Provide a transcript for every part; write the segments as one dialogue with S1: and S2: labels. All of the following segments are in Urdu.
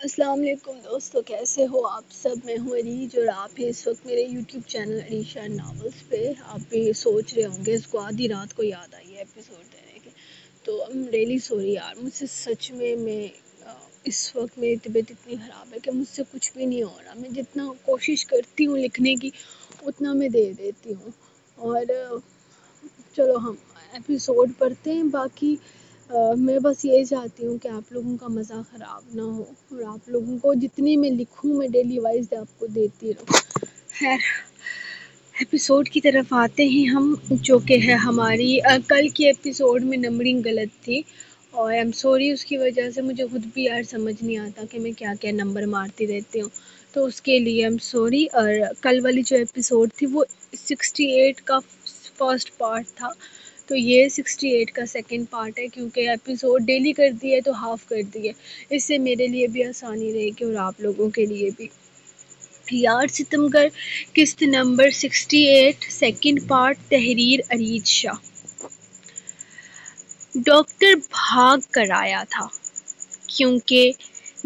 S1: السلام علیکم دوستو، کیسے ہو آپ سب؟ میں ہوں عریج اور آپ ہیں اس وقت میرے یوٹیوب چینل عریشہ ناولز پہ۔ آپ بھی سوچ رہے ہوں گے اس کو آدھی رات کو یاد آئی ہے ایپیسوڈ دینے کی، تو I'm really sorry یار، مجھ سے سچ میں اس وقت میری طبیعت اتنی خراب ہے کہ مجھ سے کچھ بھی نہیں ہو رہا۔ میں جتنا کوشش کرتی ہوں لکھنے کی اتنا میں دے دیتی ہوں، اور چلو ہم ایپیسوڈ پڑھتے ہیں۔ باقی میں بس یہی چاہتی ہوں کہ آپ لوگوں کا مزہ خراب نہ ہو، اور آپ لوگوں کو جتنی میں لکھوں میں ڈیلی وائز آپ کو دیتی رہوں۔ خیر، ایپیسوڈ کی طرف آتے ہیں ہم، جو کہ ہے ہماری کل کی ایپیسوڈ میں نمبرنگ غلط تھی، اور ایم سوری اس کی وجہ سے مجھے خود بھی یار سمجھ نہیں آتا کہ میں کیا کیا نمبر مارتی رہتی ہوں، تو اس کے لیے ایم سوری۔ اور کل والی جو ایپیسوڈ تھی وہ 68 کا فرسٹ پارٹ تھا، تو یہ 68 کا سیکنڈ پارٹ ہے، کیونکہ ایپیسوڈ ڈیلی کر دی ہے تو ہاف کر دی ہے، اس سے میرے لیے بھی آسانی رہے گی اور آپ لوگوں کے لیے بھی۔ یار ستمگر قسط نمبر 68 سیکنڈ پارٹ، تحریر عریج شاہ۔ ڈاکٹر بھاگ کر آیا تھا، کیونکہ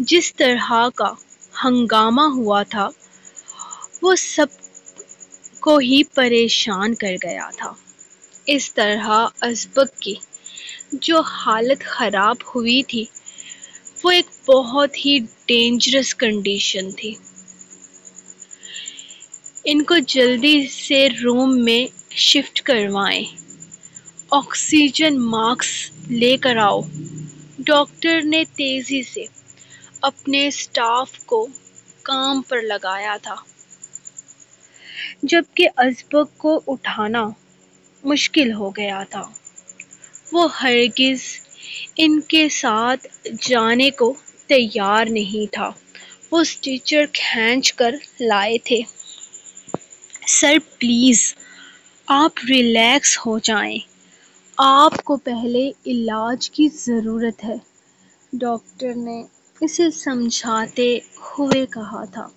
S1: جس طرح کا ہنگامہ ہوا تھا وہ سب کو ہی پریشان کر گیا تھا۔ اس طرح ازبک کی جو حالت خراب ہوئی تھی وہ ایک بہت ہی ڈینجرس کنڈیشن تھی۔ ان کو جلدی سے روم میں شفٹ کروائیں، آکسیجن ماسک لے کر آؤ۔ ڈاکٹر نے تیزی سے اپنے اسٹاف کو کام پر لگایا تھا، جبکہ ازبک کو اٹھانا مشکل ہو گیا تھا۔ وہ ہرگز ان کے ساتھ جانے کو تیار نہیں تھا۔ وہ اسٹریچر کھینچ کر لائے تھے۔ سر پلیز آپ ریلیکس ہو جائیں، آپ کو پہلے علاج کی ضرورت ہے، ڈاکٹر نے اسے سمجھاتے ہوئے کہا تھا۔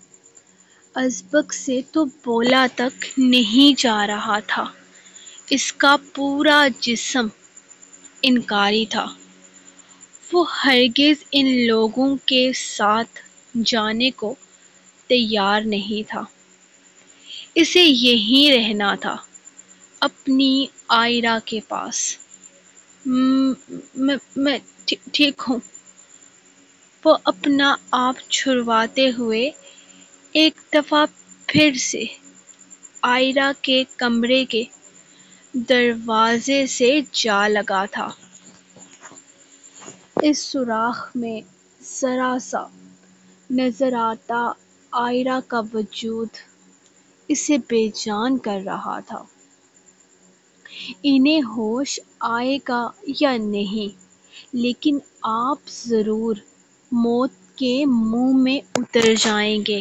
S1: ازبک سے تو بولا تک نہیں جا رہا تھا، اس کا پورا جسم انکاری تھا۔ وہ ہرگز ان لوگوں کے ساتھ جانے کو تیار نہیں تھا، اسے یہیں رہنا تھا، اپنی آئرا کے پاس۔ میں ٹھیک ہوں، وہ اپنا آپ چھڑواتے ہوئے ایک دفعہ پھر سے آئرا کے کمرے کے دروازے سے جا لگا تھا۔ اس سوراخ میں ذرا سا نظر آتا آئرا کا وجود اسے بے جان کر رہا تھا۔ انہیں ہوش آئے گا یا نہیں، لیکن آپ ضرور موت کے منہ میں اتر جائیں گے۔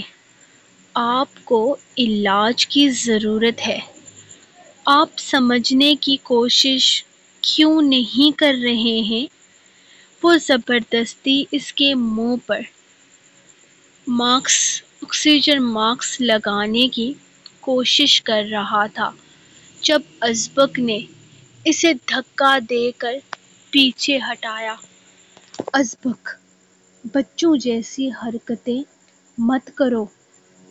S1: آپ کو علاج کی ضرورت ہے، آپ سمجھنے کی کوشش کیوں نہیں کر رہے ہیں؟ وہ زبردستی اس کے منہ پر آکسیجن ماسک لگانے کی کوشش کر رہا تھا، جب ازبک نے اسے دھکا دے کر پیچھے ہٹایا۔ ازبک، بچوں جیسی حرکتیں مت کرو،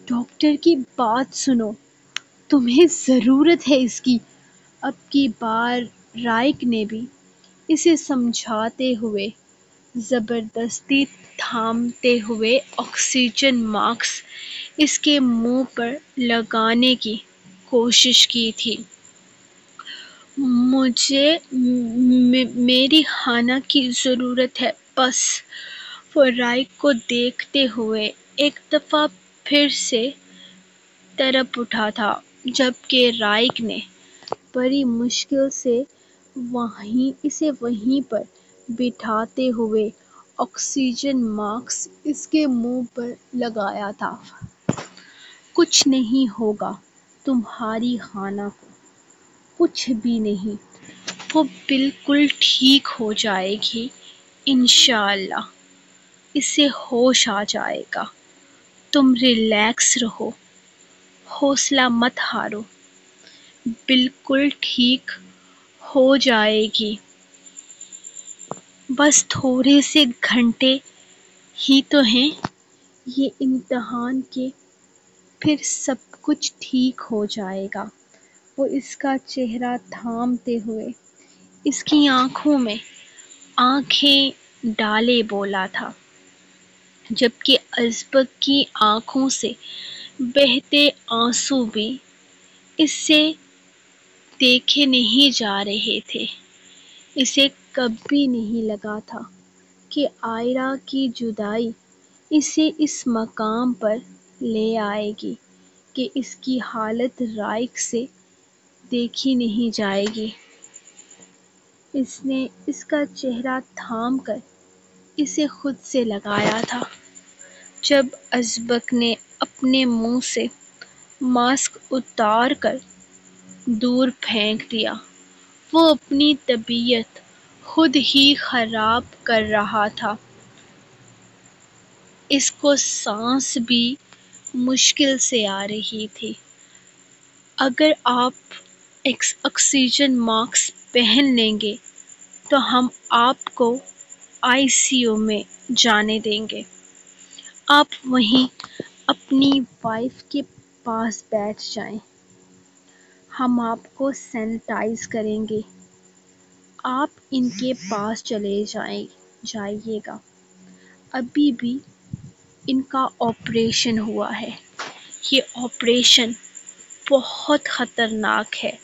S1: ڈاکٹر کی بات سنو، تمہیں ضرورت ہے اس کی۔ اب کی بار رائک نے بھی اسے سمجھاتے ہوئے زبردستی تھامتے ہوئے آکسیجن ماسک اس کے منہ پر لگانے کی کوشش کی تھی۔ مجھے میری خانہ کی ضرورت ہے بس۔ وہ رائک کو دیکھتے ہوئے ایک دفعہ پھر سے تڑپ اٹھا تھا، جبکہ رائک نے بڑی مشکل سے اسے وہیں پر بٹھاتے ہوئے آکسیجن ماسک اس کے منہ پر لگایا تھا۔ کچھ نہیں ہوگا تمہاری خانہ کو، کچھ بھی نہیں، وہ بالکل ٹھیک ہو جائے گی انشاءاللہ، اسے ہوش آ جائے گا، تم ریلیکس رہو، حوصلہ مت ہارو، بالکل ٹھیک ہو جائے گی، بس تھوڑے سے گھنٹے ہی تو ہیں۔ یہ امتحان کہ پھر سب کچھ ٹھیک ہو جائے گا۔ وہ اس کا چہرہ تھامتے ہوئے اس کی آنکھوں میں آنکھیں ڈالے بولا تھا، جبکہ ازبک کی آنکھوں سے بہتے آنسو بھی اس سے دیکھے نہیں جا رہے تھے۔ اسے کبھی نہیں لگا تھا کہ عائرہ کی جدائی اسے اس مقام پر لے آئے گی کہ اس کی حالت رائق سے دیکھی نہیں جائے گی۔ اس نے اس کا چہرہ تھام کر اسے خود سے لگایا تھا۔ جب ازبک نے اپنے منہ سے ماسک اتار کر دور پھینک دیا، وہ اپنی طبیعت خود ہی خراب کر رہا تھا۔ اس کو سانس بھی مشکل سے آ رہی تھی۔ اگر آپ آکسیجن ماسک پہن لیں گے تو ہم آپ کو ICU میں جانے دیں گے۔ آپ وہیں اپنی وائف کے پاس بیٹھ جائیں، ہم آپ کو سینیٹائز کریں گے۔ آپ ان کے پاس چلے جائیے گا۔ ابھی بھی ان کا آپریشن ہوا ہے۔ یہ آپریشن بہت خطرناک ہے۔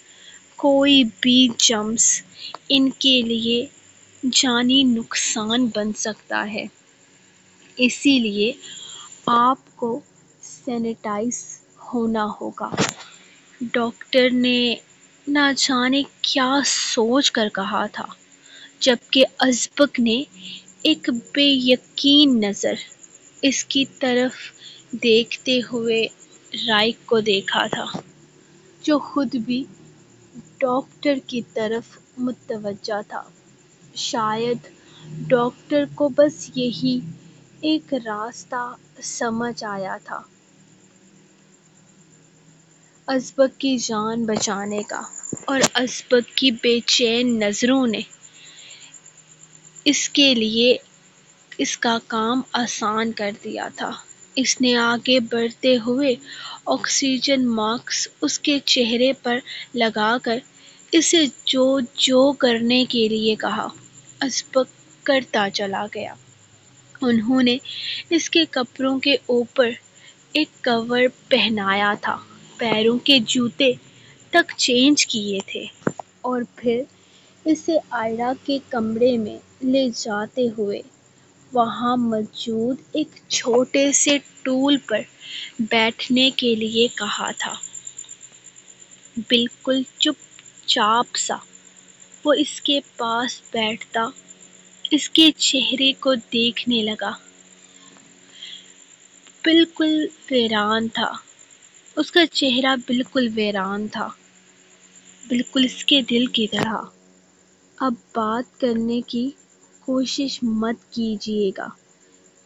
S1: کوئی بھی جرم ان کے لیے جانی نقصان بن سکتا ہے۔ اسی لیے آپ کو سینیٹائز ہونا ہوگا۔ ڈاکٹر نے نہ جانے کیا سوچ کر کہا تھا، جبکہ ازبک نے ایک بے یقین نظر اس کی طرف دیکھتے ہوئے رائق کو دیکھا تھا، جو خود بھی ڈاکٹر کی طرف متوجہ تھا۔ شاید ڈاکٹر کو بس یہی ایک راستہ سمجھ آیا تھا ازبک کی جان بچانے کا، اور ازبک کی بے چین نظروں نے اس کے لیے اس کا کام آسان کر دیا تھا۔ اس نے آگے بڑھتے ہوئے آکسیجن ماسک اس کے چہرے پر لگا کر اسے جو کرنے کے لیے کہا، ازبک کرتا چلا گیا۔ انہوں نے اس کے کپڑوں کے اوپر ایک کور پہنایا تھا، پیروں کے جوتے تک چینج کیے تھے، اور پھر اسے عائرہ کے کمرے میں لے جاتے ہوئے وہاں موجود ایک چھوٹے سے ٹول پر بیٹھنے کے لیے کہا تھا۔ بالکل چپ چاپ سا وہ اس کے پاس بیٹھتا، اس کے چہرے کو دیکھنے لگا۔ بالکل ویران تھا، اس کا چہرہ بالکل ویران تھا، بالکل اس کے دل کی طرح۔ اب بات کرنے کی کوشش مت کیجیے گا،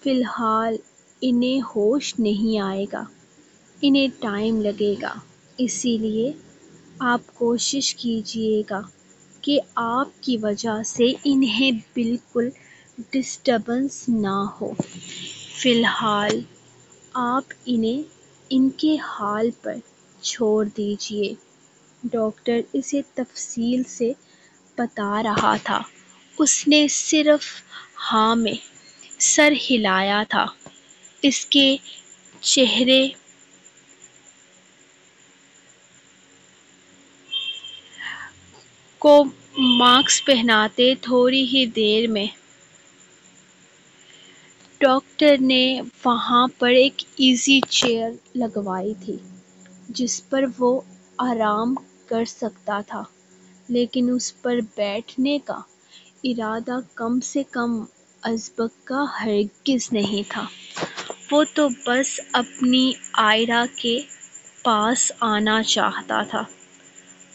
S1: فی الحال انہیں ہوش نہیں آئے گا، انہیں ٹائم لگے گا، اسی لیے آپ کوشش کیجیے گا کہ آپ کی وجہ سے انہیں بالکل ڈسٹربنس نہ ہو۔ فی الحال آپ انہیں ان کے حال پر چھوڑ دیجیے۔ ڈاکٹر اسے تفصیل سے بتا رہا تھا، اس نے صرف ہاں میں سر ہلایا تھا۔ اس کے چہرے کو ماسک پہناتے تھوڑی ہی دیر میں ڈاکٹر نے وہاں پر ایک ایزی چیئر لگوائی تھی جس پر وہ آرام کر سکتا تھا، لیکن اس پر بیٹھنے کا ارادہ کم سے کم ازبک کا ہرگز نہیں تھا۔ وہ تو بس اپنی عائرہ کے پاس آنا چاہتا تھا،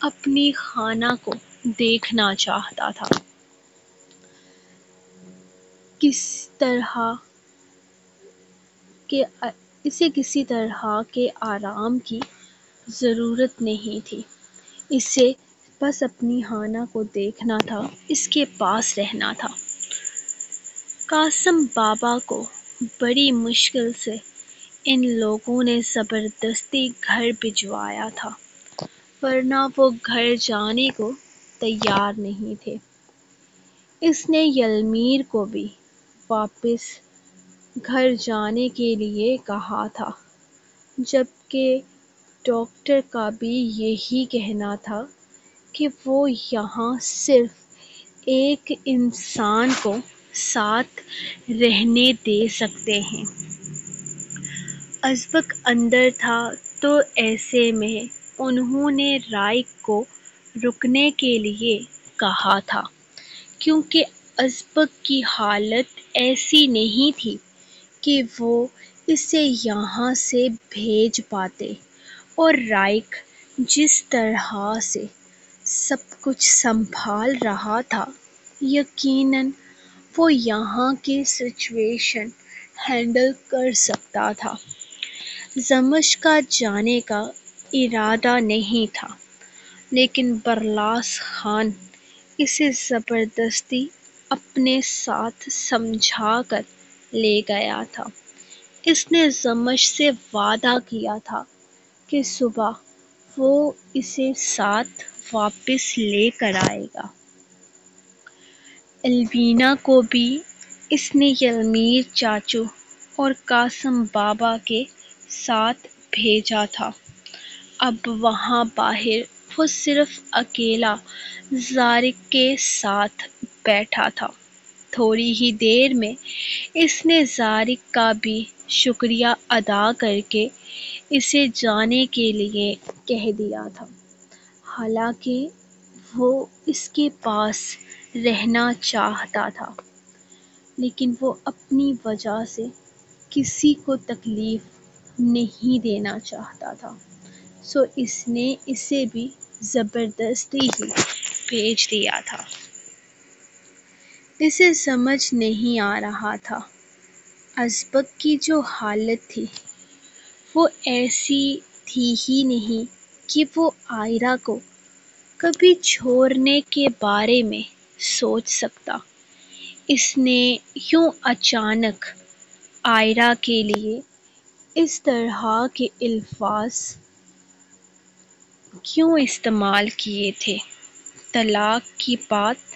S1: اپنی خانہ کو دیکھنا چاہتا تھا۔ اسے کسی طرح کے آرام کی ضرورت نہیں تھی، اسے بس اپنی خانہ کو دیکھنا تھا، اس کے پاس رہنا تھا۔ قاسم بابا کو بڑی مشکل سے ان لوگوں نے زبردستی گھر بھجوایا تھا، ورنہ وہ گھر جانے کو تیار نہیں تھے۔ اس نے یلمیر کو بھی واپس گھر جانے کے لیے کہا تھا، جبکہ ڈاکٹر کا بھی یہی کہنا تھا کہ وہ یہاں صرف ایک انسان کو ساتھ رہنے دے سکتے ہیں۔ ازبک اندر تھا تو ایسے میں انہوں نے رائق کو رکنے کے لیے کہا تھا، کیونکہ ازبک کی حالت ایسی نہیں تھی کہ وہ اسے یہاں سے بھیج پاتے، اور رائق جس طرح سے سب کچھ سنبھال رہا تھا، یقیناً وہ یہاں کی سچویشن ہینڈل کر سکتا تھا۔ دمشق جانے کا ارادہ نہیں تھا، لیکن برلاس خان اسے زبردستی اپنے ساتھ سمجھا کر لے گیا تھا۔ اس نے دمشق سے وعدہ کیا تھا کہ صبح وہ اسے ساتھ واپس لے کر آئے گا۔ الوینا کو بھی اس نے یلمیر چاچو اور قاسم بابا کے ساتھ بھیجا تھا۔ اب وہاں باہر وہ صرف اکیلا زارق کے ساتھ بیٹھا تھا۔ تھوڑی ہی دیر میں اس نے زارق کا بھی شکریہ ادا کر کے اسے جانے کے لیے کہہ دیا تھا، حالانکہ وہ اس کے پاس رہنا چاہتا تھا، لیکن وہ اپنی وجہ سے کسی کو تکلیف نہیں دینا چاہتا تھا، سو اس نے اسے بھی زبردستی ہی بھیج دیا تھا۔ اسے سمجھ نہیں آ رہا تھا ازبک کی جو حالت تھی وہ ایسی تھی ہی نہیں کہ وہ عائرہ کو کبھی چھوڑنے کے بارے میں سوچ سکتا۔ اس نے یوں اچانک عائرہ کے لیے اس طرح کے الفاظ کیوں استعمال کیے تھے؟ طلاق کی بات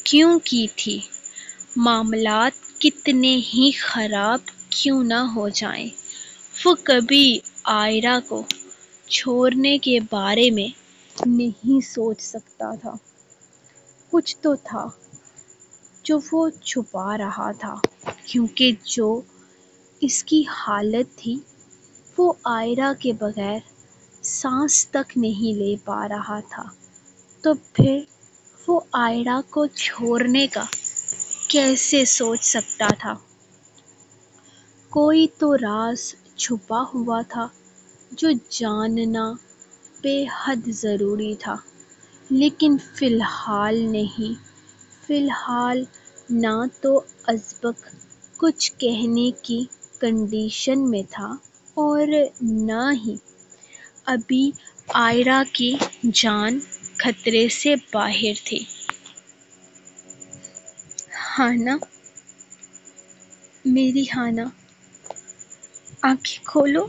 S1: کیوں کی تھی؟ معاملات کتنے ہی خراب کیوں نہ ہو جائیں، وہ کبھی عائرہ کو چھوڑنے کے بارے میں نہیں سوچ سکتا تھا۔ کچھ تو تھا جو وہ چھپا رہا تھا، کیونکہ جو اس کی حالت تھی وہ عائرہ کے بغیر سانس تک نہیں لے پا رہا تھا، تو پھر وہ عائرہ کو چھوڑنے کا کیسے سوچ سکتا تھا؟ کوئی تو راز چھپا ہوا تھا جو جاننا بے حد ضروری تھا، لیکن فی الحال نہیں۔ فی الحال نہ تو ازبک کچھ کہنے کی کنڈیشن میں تھا اور نہ ہی ابھی عائرہ کی جان خطرے سے باہر تھی۔ ہانا، میری ہانا، آنکھیں کھولو،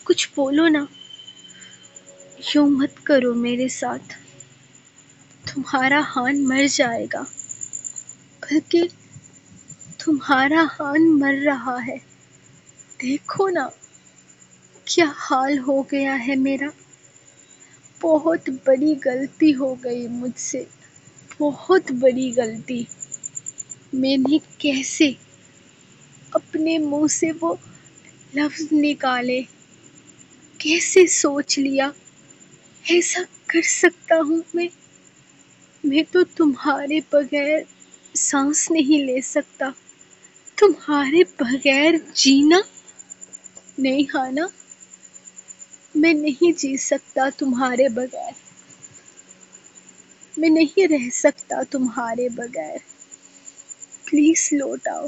S1: کچھ بولو نا، یوں مت کرو میرے ساتھ، تمہارا ہان مر جائے گا، بلکہ تمہارا ہان مر رہا ہے، دیکھو نا کیا حال ہو گیا ہے میرا۔ بہت بڑی غلطی ہو گئی مجھ سے، بہت بڑی غلطی۔ میں نے کیسے اپنے منہ سے وہ لفظ نکالے، کیسے سوچ لیا ایسا کر سکتا ہوں میں تو تمہارے بغیر سانس نہیں لے سکتا، تمہارے بغیر جینا نہیں ہانا، میں نہیں جی سکتا تمہارے بغیر، میں نہیں رہ سکتا تمہارے بغیر، پلیز لوٹ آؤ۔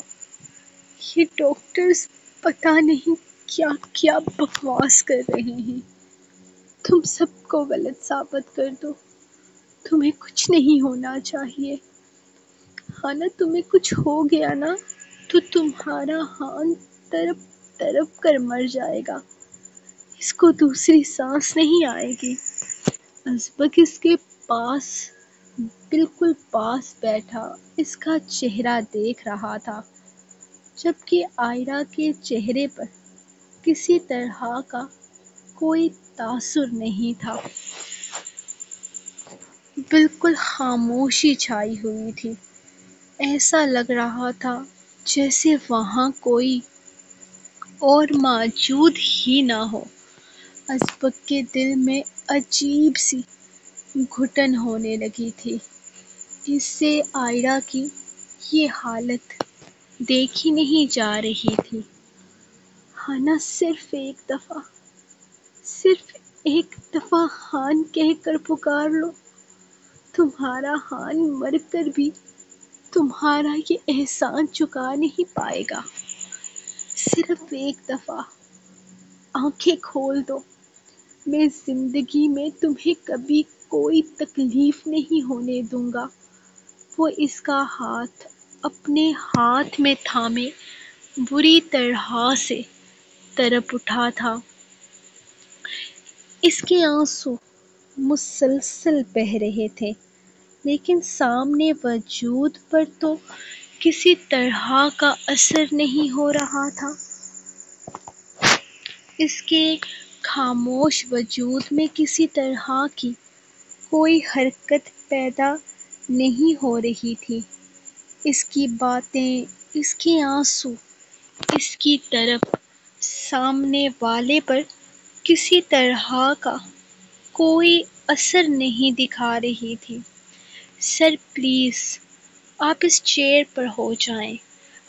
S1: یہ ڈاکٹرز پتہ نہیں کیا کیا بکواس کر رہے ہیں، تم سب کو غلط ثابت کر دو، تمہیں کچھ نہیں ہونا چاہیے، ہانا تمہیں کچھ ہو گیا نا تو تمہارا ہان تڑپ تڑپ کر مر جائے گا، اس کو دوسری سانس نہیں آئے گی۔ ازبک اس کے پاس، بالکل پاس بیٹھا اس کا چہرہ دیکھ رہا تھا، جبکہ عائرہ کے چہرے پر کسی طرح کا کوئی تاثر نہیں تھا۔ بالکل خاموشی چھائی ہوئی تھی، ایسا لگ رہا تھا جیسے وہاں کوئی اور موجود ہی نہ ہو۔ ازبک کے دل میں عجیب سی گھٹن ہونے لگی تھی، اس سے عائرہ کی یہ حالت دیکھی نہیں جا رہی تھی۔ ہانا، صرف ایک دفعہ ہان کہہ کر پکار لو، تمہارا ہان مر کر بھی تمہارا یہ احسان چکا نہیں پائے گا۔ صرف ایک دفعہ آنکھیں کھول دو، میں زندگی میں تمہیں کبھی کوئی تکلیف نہیں ہونے دوں گا۔ وہ اس کا ہاتھ اپنے ہاتھ میں تھامے بری طرح سے تڑپ اٹھا تھا۔ اس کے آنسو مسلسل بہہ رہے تھے، لیکن سامنے وجود پر تو کسی طرح کا اثر نہیں ہو رہا تھا۔ اس کے خاموش وجود میں کسی طرح کی کوئی حرکت پیدا نہیں ہو رہی تھی۔ اس کی باتیں، اس کے آنسو، اس کی تڑپ سامنے والے پر کسی طرح کا کوئی اثر نہیں دکھا رہی تھی۔ سر پلیز، آپ اس چیئر پر ہو جائیں،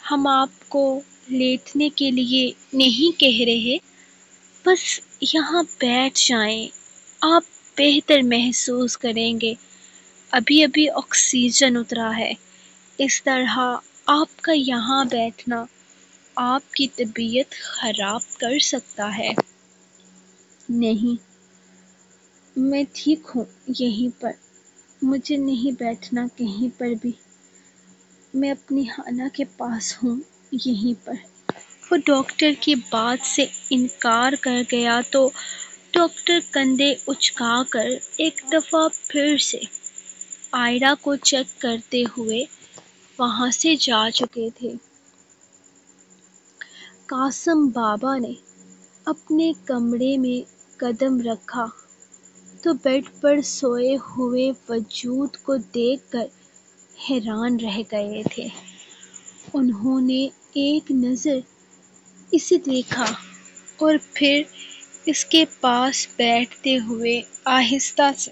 S1: ہم آپ کو لیٹنے کے لیے نہیں کہہ رہے، بس یہاں بیٹھ جائیں، آپ بہتر محسوس کریں گے۔ ابھی ابھی آکسیجن اترا ہے، اس طرح آپ کا یہاں بیٹھنا آپ کی طبیعت خراب کر سکتا ہے۔ نہیں، میں ٹھیک ہوں یہیں پر، مجھے نہیں بیٹھنا کہیں پر بھی، میں اپنی ہانا کے پاس ہوں یہیں پر۔ وہ ڈاکٹر کی بات سے انکار کر گیا تو ڈاکٹر کندھے اچکا کر ایک دفعہ پھر سے عائرہ کو چیک کرتے ہوئے وہاں سے جا چکے تھے۔ قاسم بابا نے اپنے کمرے میں قدم رکھا تو بیڈ پر سوئے ہوئے وجود کو دیکھ کر حیران رہ گئے تھے۔ انہوں نے ایک نظر اسے دیکھا اور پھر اس کے پاس بیٹھتے ہوئے آہستہ سے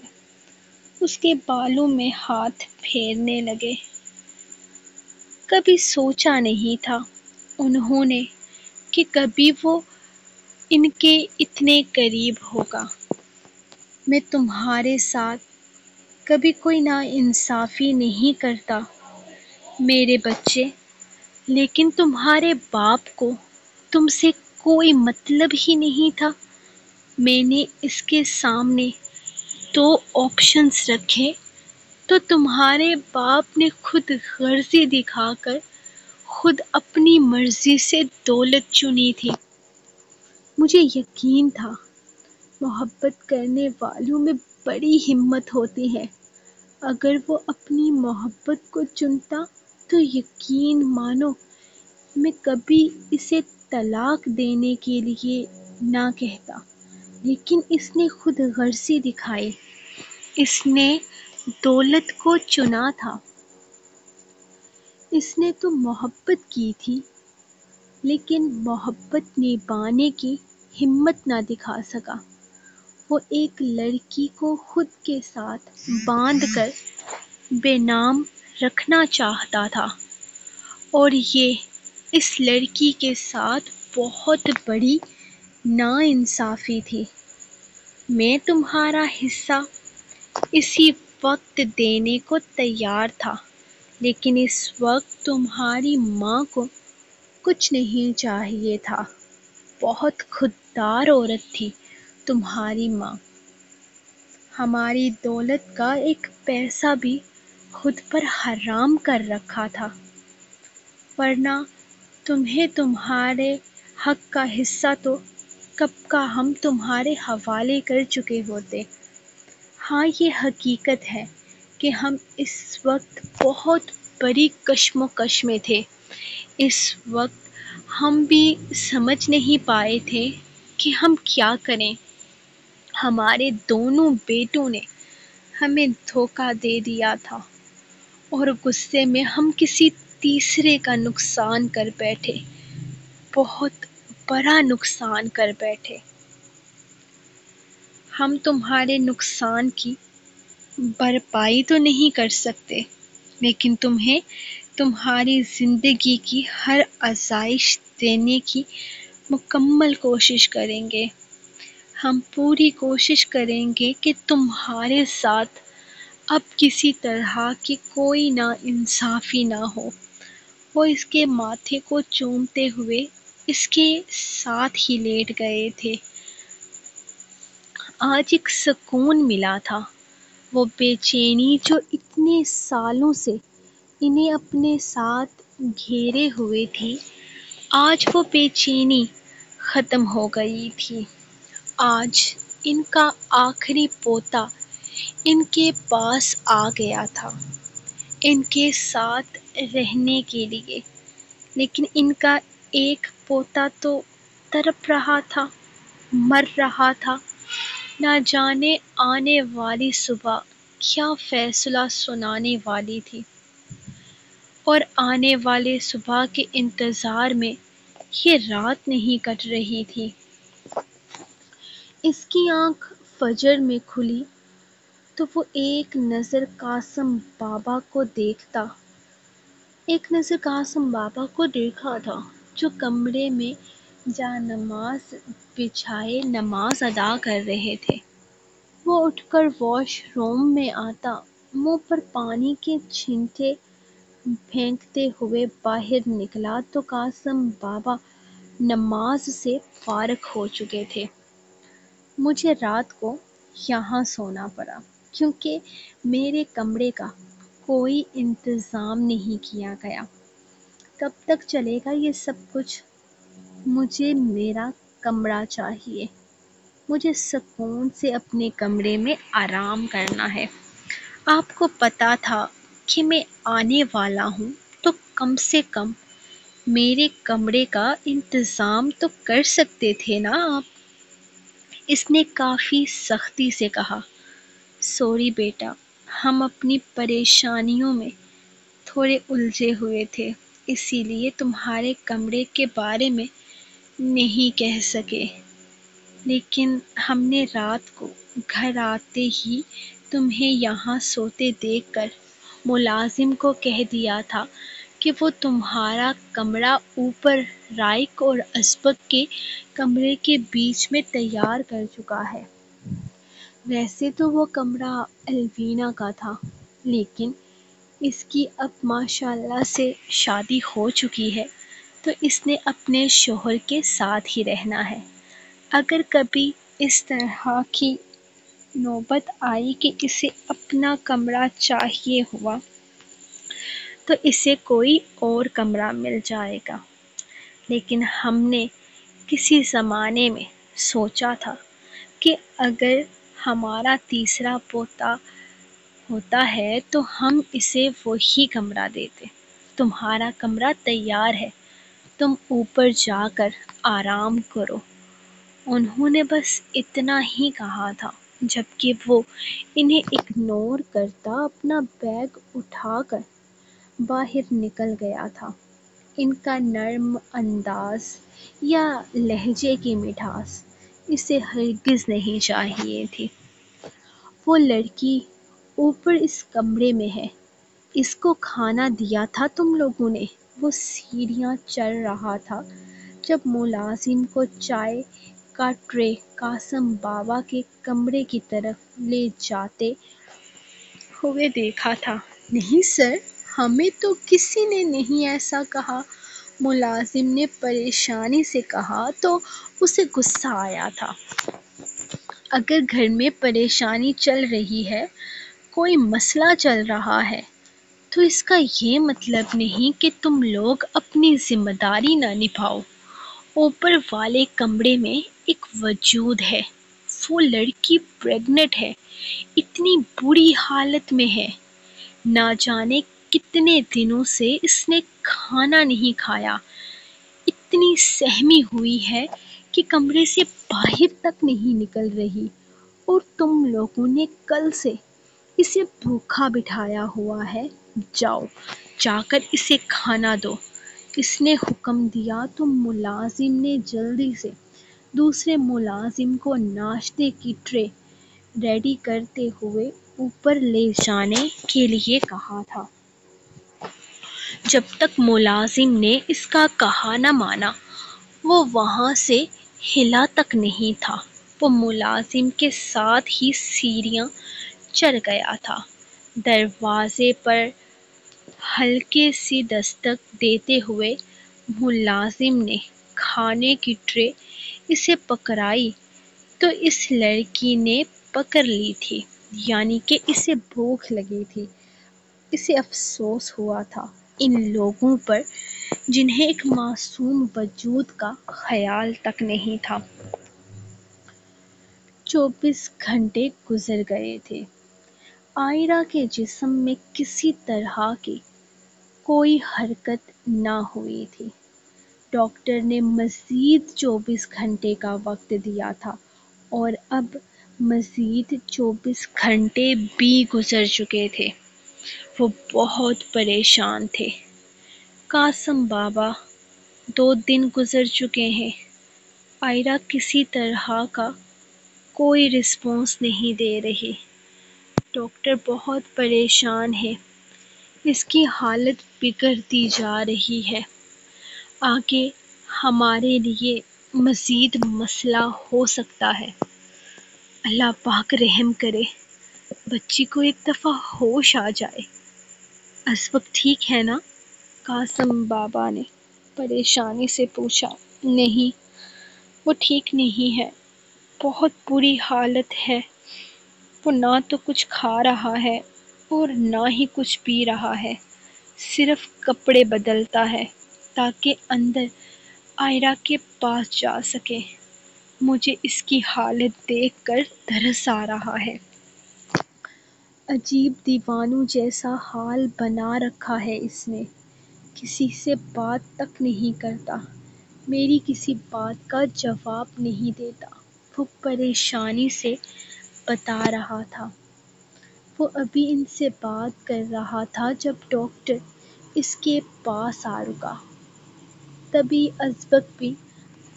S1: اس کے بالوں میں ہاتھ پھیرنے لگے۔ کبھی سوچا نہیں تھا انہوں نے کہ کبھی وہ ان کے اتنے قریب ہوگا۔ میں تمہارے ساتھ کبھی کوئی ناانصافی نہیں کرتا میرے بچے، لیکن تمہارے باپ کو تم سے کوئی مطلب ہی نہیں تھا۔ میں نے اس کے سامنے 2 آپشنز رکھے تو تمہارے باپ نے خود غرضی دکھا کر خود اپنی مرضی سے دولت چنی تھی۔ مجھے یقین تھا محبت کرنے والوں میں بڑی ہمت ہوتی ہے، اگر وہ اپنی محبت کو چنتا تو یقین مانو میں کبھی اسے طلاق دینے کے لیے نہ کہتا، لیکن اس نے خود غرضی دکھائی، اس نے دولت کو چنا تھا۔ اس نے تو محبت کی تھی، لیکن محبت نبھانے کی ہمت نہ دکھا سکا۔ وہ ایک لڑکی کو خود کے ساتھ باندھ کر بے نام رکھنا چاہتا تھا، اور یہ اس لڑکی کے ساتھ بہت بڑی ناانصافی تھی۔ میں تمہارا حصہ اسی وقت دینے کو تیار تھا، لیکن اس وقت تمہاری ماں کو کچھ نہیں چاہیے تھا۔ بہت خوددار عورت تھی تمہاری ماں، ہماری دولت کا ایک پیسہ بھی خود پر حرام کر رکھا تھا، ورنہ
S2: تمہیں تمہارے حق کا حصہ تو کب کا ہم تمہارے حوالے کر چکے ہوتے۔ ہاں، یہ حقیقت ہے کہ ہم اس وقت بہت بڑی کشمکش میں تھے۔ اس وقت ہم بھی سمجھ نہیں پائے تھے کہ ہم کیا کریں۔ ہمارے دونوں بیٹوں نے ہمیں دھوکہ دے دیا تھا اور غصے میں ہم کسی تیسرے کا نقصان کر بیٹھے، بہت بڑا نقصان کر بیٹھے۔ ہم تمہارے نقصان کی بھرپائی تو نہیں کر سکتے، لیکن تمہیں تمہاری زندگی کی ہر آسائش دینے کی مکمل کوشش کریں گے۔ ہم پوری کوشش کریں گے کہ تمہارے ساتھ اب کسی طرح کی کوئی ناانصافی نہ ہو۔ وہ اس کے ماتھے کو چومتے ہوئے اس کے ساتھ ہی لیٹ گئے تھے۔ آج ایک سکون ملا تھا۔ وہ بے چینی جو اتنے سالوں سے انہیں اپنے ساتھ گھیرے ہوئے تھی، آج وہ بے چینی ختم ہو گئی تھی۔ آج ان کا آخری پوتا ان کے پاس آ گیا تھا، ان کے ساتھ رہنے کے لیے، لیکن ان کا ایک پوتا تو تڑپ رہا تھا، مر رہا تھا۔ نہ جانے آنے والی صبح کیا فیصلہ سنانے والی تھی، اور آنے والے صبح کے انتظار میں یہ رات نہیں کٹ رہی تھی۔ اس کی آنکھ فجر میں کھلی تو وہ ایک نظر قاسم بابا کو دیکھا تھا جو کمرے میں جا نماز بچھائے نماز ادا کر رہے تھے۔ وہ اٹھ کر واش روم میں آتا، منہ پر پانی کے چھینٹے پھینکتے ہوئے باہر نکلا تو قاسم بابا نماز سے فارغ ہو چکے تھے۔ مجھے رات کو یہاں سونا پڑا کیونکہ میرے کمرے کا کوئی انتظام نہیں کیا گیا۔ کب تک چلے گا یہ سب کچھ؟ مجھے میرا کمرہ چاہیے۔ مجھے سکون سے اپنے کمرے میں آرام کرنا ہے۔ آپ کو پتا تھا کہ میں آنے والا ہوں تو کم سے کم میرے کمرے کا انتظام تو کر سکتے تھے نا آپ؟ اس نے کافی سختی سے کہا۔ سوری بیٹا، ہم اپنی پریشانیوں میں تھوڑے الجھے ہوئے تھے، اسی لیے تمہارے کمرے کے بارے میں نہیں کہہ سکے، لیکن ہم نے رات کو گھر آتے ہی تمہیں یہاں سوتے دیکھ کر ملازم کو کہہ دیا تھا کہ وہ تمہارا کمرہ اوپر رائق اور اسبق کے کمرے کے بیچ میں تیار کر چکا ہے۔ ویسے تو وہ کمرہ الوینا کا تھا، لیکن اس کی اب ماشاءاللہ سے شادی ہو چکی ہے تو اس نے اپنے شوہر کے ساتھ ہی رہنا ہے۔ اگر کبھی اس طرح کی نوبت آئی کہ اسے اپنا کمرہ چاہیے ہوا تو اسے کوئی اور کمرہ مل جائے گا، لیکن ہم نے کسی زمانے میں سوچا تھا کہ اگر ہمارا تیسرا پوتا ہوتا ہے تو ہم اسے وہی کمرہ دیتے۔ تمہارا کمرہ تیار ہے، تم اوپر جا کر آرام کرو۔ انہوں نے بس اتنا ہی کہا تھا جبکہ وہ انہیں اگنور کرتا اپنا بیگ اٹھا کر باہر نکل گیا تھا۔ ان کا نرم انداز یا لہجے کی مٹھاس اسے ہرگز نہیں چاہیے تھی۔ وہ لڑکی اوپر اس کمرے میں ہے، اس کو کھانا دیا تھا تم لوگوں نے؟ وہ سیڑھیاں چڑھ رہا تھا جب ملازم کو چائے کا ٹرے قاسم بابا کے کمرے کی طرف لے جاتے ہوئے دیکھا تھا۔ نہیں سر، ہمیں تو کسی نے نہیں ایسا کہا، ملازم نے پریشانی سے کہا تو اسے غصہ آیا تھا۔ اگر گھر میں پریشانی چل رہی ہے، کوئی مسئلہ چل رہا ہے تو اس کا یہ مطلب نہیں کہ تم لوگ اپنی ذمہ داری نہ نبھاؤ۔ اوپر والے کمرے میں ایک وجود ہے، وہ لڑکی پریگنٹ ہے، اتنی بری حالت میں ہے، نہ جانے کتنے دنوں سے اس نے کھانا نہیں کھایا، اتنی سہمی ہوئی ہے کہ کمرے سے باہر تک نہیں نکل رہی، اور تم لوگوں نے کل سے اسے بھوکا بٹھایا ہوا ہے، جاؤ جا کر اسے کھانا دو۔ اس نے حکم دیا تو ملازم نے جلدی سے دوسرے ملازم کو ناشتے کی ٹرے ریڈی کرتے ہوئے اوپر لے جانے کے لیے کہا تھا۔ جب تک ملازم نے اس کا کہا نہ مانا، وہ وہاں سے ہلا تک نہیں تھا۔ وہ ملازم کے ساتھ ہی سیڑھیاں چڑھ گیا تھا۔ دروازے پر ہلکی سی دستک دیتے ہوئے ملازم نے کھانے کی ٹرے اسے پکڑائی تو اس لڑکی نے پکڑ لی تھی، یعنی کہ اسے بھوک لگی تھی۔ اسے افسوس ہوا تھا ان لوگوں پر جنہیں ایک معصوم وجود کا خیال تک نہیں تھا۔ 24 گھنٹے گزر گئے تھے۔ عائرہ کے جسم میں کسی طرح کی کوئی حرکت نہ ہوئی تھی۔ ڈاکٹر نے مزید 24 گھنٹے کا وقت دیا تھا اور اب مزید 24 گھنٹے بھی گزر چکے تھے۔ وہ بہت پریشان تھے۔ قاسم بابا، 2 دن گزر چکے ہیں، عائرہ کسی طرح کا کوئی رسپانس نہیں دے رہی۔ ڈاکٹر بہت پریشان ہے، اس کی حالت بگڑتی جا رہی ہے، آگے ہمارے لیے مزید مسئلہ ہو سکتا ہے۔ اللہ پاک رحم کرے، بچی کو ایک دفعہ ہوش آ جائے۔ ازبک ٹھیک ہے نا؟ قاسم بابا نے پریشانی سے پوچھا۔ نہیں، وہ ٹھیک نہیں ہے، بہت بری حالت ہے۔ وہ نہ تو کچھ کھا رہا ہے اور نہ ہی کچھ پی رہا ہے، صرف کپڑے بدلتا ہے تاکہ اندر عائرہ کے پاس جا سکے۔ مجھے اس کی حالت دیکھ کر ترس آ رہا ہے۔ عجیب دیوانوں جیسا حال بنا رکھا ہے اس نے، کسی سے بات تک نہیں کرتا، میری کسی بات کا جواب نہیں دیتا۔ وہ پریشانی سے بتا رہا تھا۔ وہ ابھی ان سے بات کر رہا تھا جب ڈاکٹر اس کے پاس آ رکا۔ تبھی ازبک بھی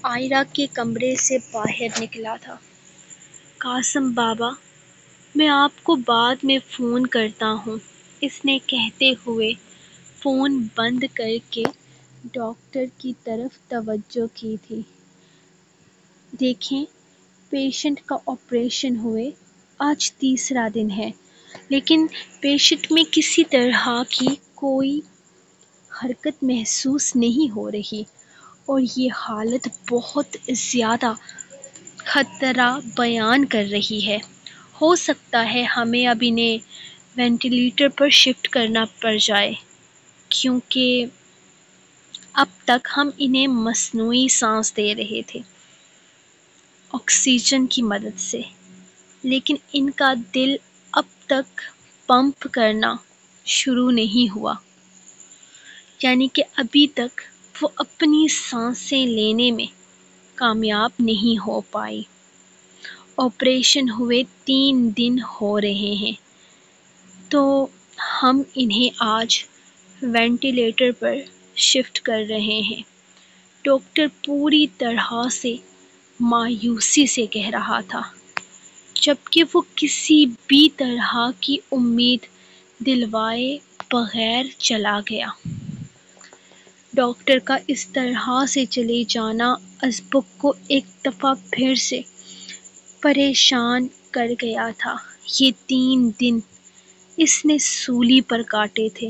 S2: عائرہ کے کمرے سے باہر نکلا تھا۔ قاسم بابا، میں آپ کو بعد میں فون کرتا ہوں، اس نے کہتے ہوئے فون بند کر کے ڈاکٹر کی طرف توجہ کی تھی۔ دیکھیں، پیشنٹ کا آپریشن ہوئے آج 3را دن ہے، لیکن پیشنٹ میں کسی طرح کی کوئی حرکت محسوس نہیں ہو رہی اور یہ حالت بہت زیادہ خطرہ بیان کر رہی ہے۔ ہو سکتا ہے ہمیں اب انہیں وینٹیلیٹر پر شفٹ کرنا پڑ جائے، کیونکہ اب تک ہم انہیں مصنوعی سانس دے رہے تھے، آکسیجن کی مدد سے، لیکن ان کا دل اب تک پمپ کرنا شروع نہیں ہوا، یعنی کہ ابھی تک وہ اپنی سانسیں لینے میں کامیاب نہیں ہو پائی۔ آپریشن ہوئے 3 دن ہو رہے ہیں، تو ہم انہیں آج وینٹیلیٹر پر شفٹ کر رہے ہیں، ڈاکٹر پوری طرح سے مایوسی سے کہہ رہا تھا، جبکہ وہ کسی بھی طرح کی امید دلوائے بغیر چلا گیا۔ ڈاکٹر کا اس طرح سے چلے جانا ازبک کو ایک دفعہ پھر سے پریشان کر گیا تھا۔ یہ 3 دن اس نے سولی پر کاٹے تھے۔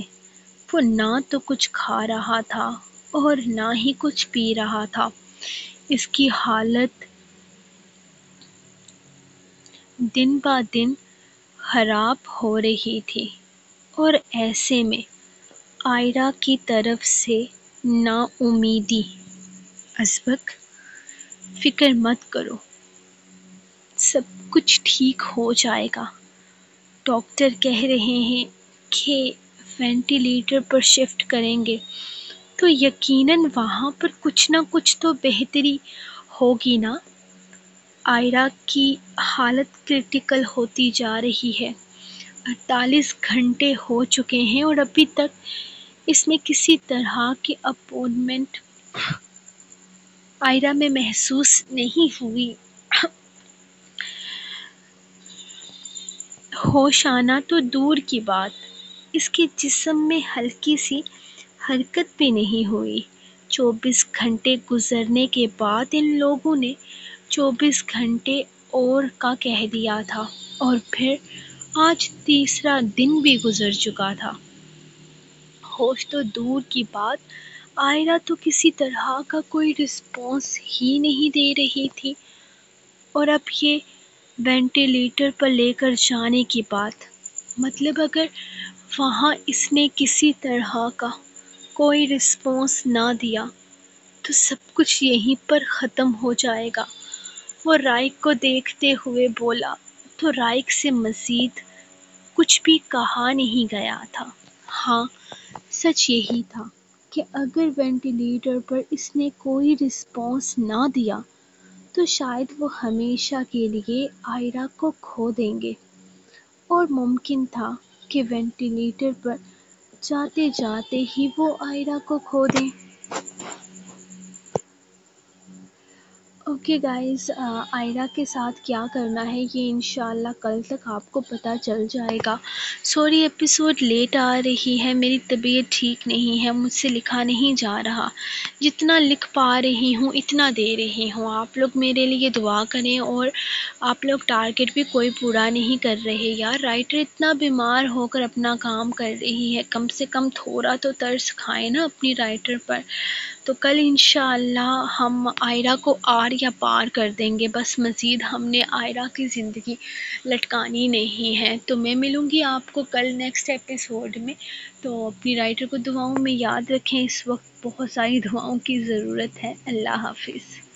S2: وہ نہ تو کچھ کھا رہا تھا اور نہ ہی کچھ پی رہا تھا۔ اس کی حالت دن بہ دن خراب ہو رہی تھی اور ایسے میں آئرہ کی طرف سے نا امیدی۔ ازبک، فکر مت کرو، سب کچھ ٹھیک ہو جائے گا۔ ڈاکٹر کہہ رہے ہیں کہ وینٹی لیٹر پر شفٹ کریں گے تو یقیناً وہاں پر کچھ نہ کچھ تو بہتری ہوگی نا۔ آئرہ کی حالت کرٹیکل ہوتی جا رہی ہے۔ 48 گھنٹے ہو چکے ہیں اور ابھی تک اس میں کسی طرح کی امپروومنٹ آئرہ میں محسوس نہیں ہوئی۔ ہوش آنا تو دور کی بات، اس کے جسم میں ہلکی سی حرکت بھی نہیں ہوئی۔ 24 گھنٹے گزرنے کے بعد ان لوگوں نے 24 گھنٹے اور کا کہہ دیا تھا اور پھر آج تیسرا دن بھی گزر چکا تھا۔ ہوش تو دور کی بات، آئرہ تو کسی طرح کا کوئی رسپانس ہی نہیں دے رہی تھی، اور اب یہ وینٹی لیٹر پر لے کر جانے کی بات، مطلب اگر وہاں اس نے کسی طرح کا کوئی رسپانس نہ دیا تو سب کچھ یہیں پر ختم ہو جائے گا۔ وہ رائک کو دیکھتے ہوئے بولا، تو رائک سے مزید کچھ بھی کہا نہیں گیا تھا۔ ہاں، سچ یہی تھا کہ اگر وینٹی لیٹر پر اس نے کوئی رسپانس نہ دیا تو شاید وہ ہمیشہ کے لیے آئرہ کو کھو دیں گے، اور ممکن تھا کہ وینٹی لیٹر پر جاتے جاتے ہی وہ آئرہ کو کھو دیں۔ اوکے گائز، آئرہ کے ساتھ کیا کرنا ہے یہ انشاءاللہ کل تک آپ کو پتہ چل جائے گا۔ سوری ایپیسوڈ لیٹ آ رہی ہے، میری طبیعت ٹھیک نہیں ہے، مجھ سے لکھا نہیں جا رہا۔ جتنا لکھ پا رہی ہوں اتنا دے رہی ہوں۔ آپ لوگ میرے لیے دعا کریں، اور آپ لوگ ٹارگٹ بھی کوئی پورا نہیں کر رہے یار۔ رائٹر اتنا بیمار ہو کر اپنا کام کر رہی ہے، کم سے کم تھوڑا تو ترس کھائے نا اپنی رائٹر پر۔ تو کل انشاءاللہ ہم آئرہ کو آر یا پار کر دیں گے، بس مزید ہم نے آئرہ کی زندگی لٹکانی نہیں ہے۔ تو میں ملوں گی آپ کو کل نیکسٹ ایپیسوڈ میں۔ تو اپنی رائٹر کو دعاؤں میں یاد رکھیں، اس وقت بہت ساری دعاؤں کی ضرورت ہے۔ اللہ حافظ۔